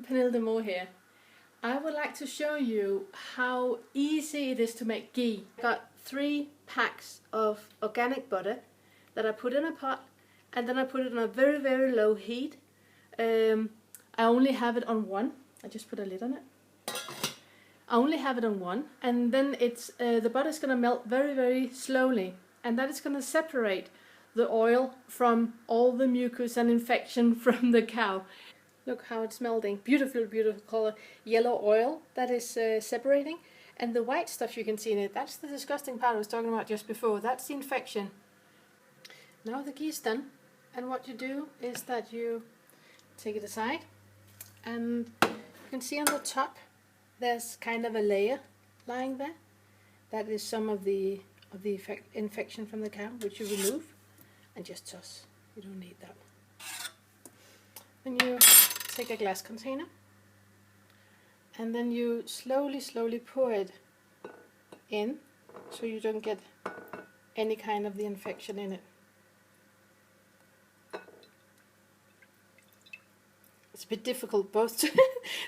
Dr Pernille Damore here. I would like to show you how easy it is to make ghee. I got 3 packs of organic butter that I put in a pot, and then I put it on a very low heat. I only have it on 1. I just put a lid on it. I only have it on 1, and then the butter is going to melt very slowly, and that is going to separate the oil from all the mucus and infection from the cow. Look how it's melting. Beautiful color. Yellow oil that is separating, and the white stuff you can see in it, that's the disgusting part I was talking about just before. That's the infection. Now the ghee is done, and what you do is that you take it aside, and you can see on the top there's kind of a layer lying there. That is some of the infection from the cow, which you remove and just toss. You don't need that. Then you take a glass container, and then you slowly pour it in, so you don't get any kind of the infection in it. It's a bit difficult both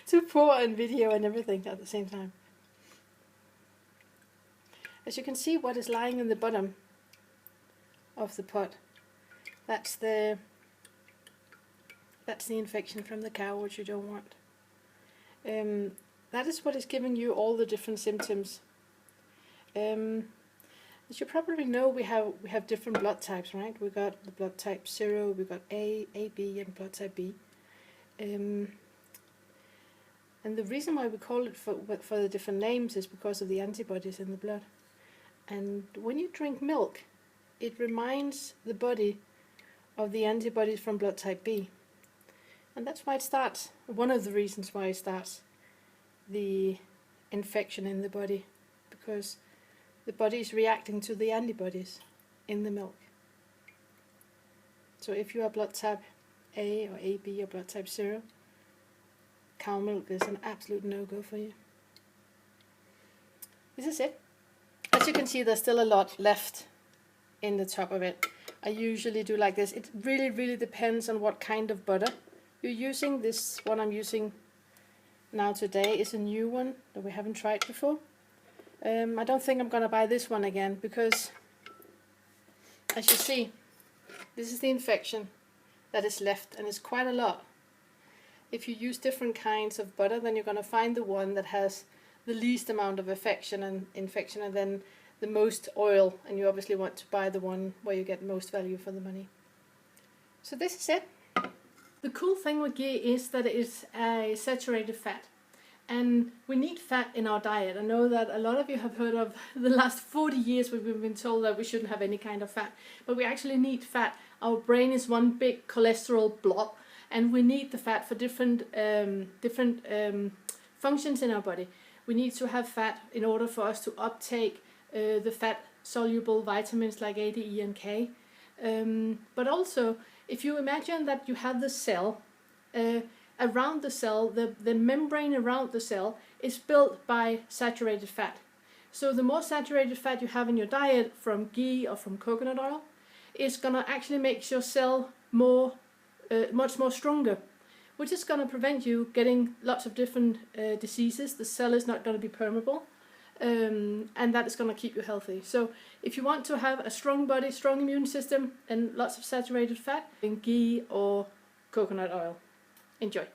to pour and video and everything at the same time. As you can see, what is lying in the bottom of the pot, that's the infection from the cow, which you don't want. That is what is giving you all the different symptoms. As you probably know, we have different blood types, right? We got the blood type 0, we got A, AB, and blood type B. And the reason why we call it for the different names is because of the antibodies in the blood. And when you drink milk, it reminds the body of the antibodies from blood type B. And that's why it starts, one of the reasons why it starts the infection in the body, because the body is reacting to the antibodies in the milk. So if you are blood type A or AB or blood type 0, cow milk is an absolute no-go for you. This is it. As you can see, there's still a lot left in the top of it. I usually do like this. It really depends on what kind of butter you're using. This one I'm using now today is a new one that we haven't tried before. I don't think I'm gonna buy this one again, because as you see, this is the infection that is left, and it's quite a lot. If you use different kinds of butter, then you're gonna find the one that has the least amount of infection and then the most oil, and you obviously want to buy the one where you get most value for the money. So this is it. The cool thing with ghee is that it is a saturated fat, and we need fat in our diet. I know that a lot of you have heard of the last 40 years we've been told that we shouldn't have any kind of fat, but we actually need fat. Our brain is one big cholesterol blob, and we need the fat for different functions in our body. We need to have fat in order for us to uptake the fat soluble vitamins like A, D, E, and K. But also, if you imagine that you have the cell, around the cell, the membrane around the cell is built by saturated fat. So the more saturated fat you have in your diet from ghee or from coconut oil, is going to actually make your cell much more stronger, which is going to prevent you getting lots of different diseases. The cell is not going to be permeable, and that is going to keep you healthy. So if you want to have a strong body, strong immune system, and lots of saturated fat, then ghee or coconut oil. Enjoy.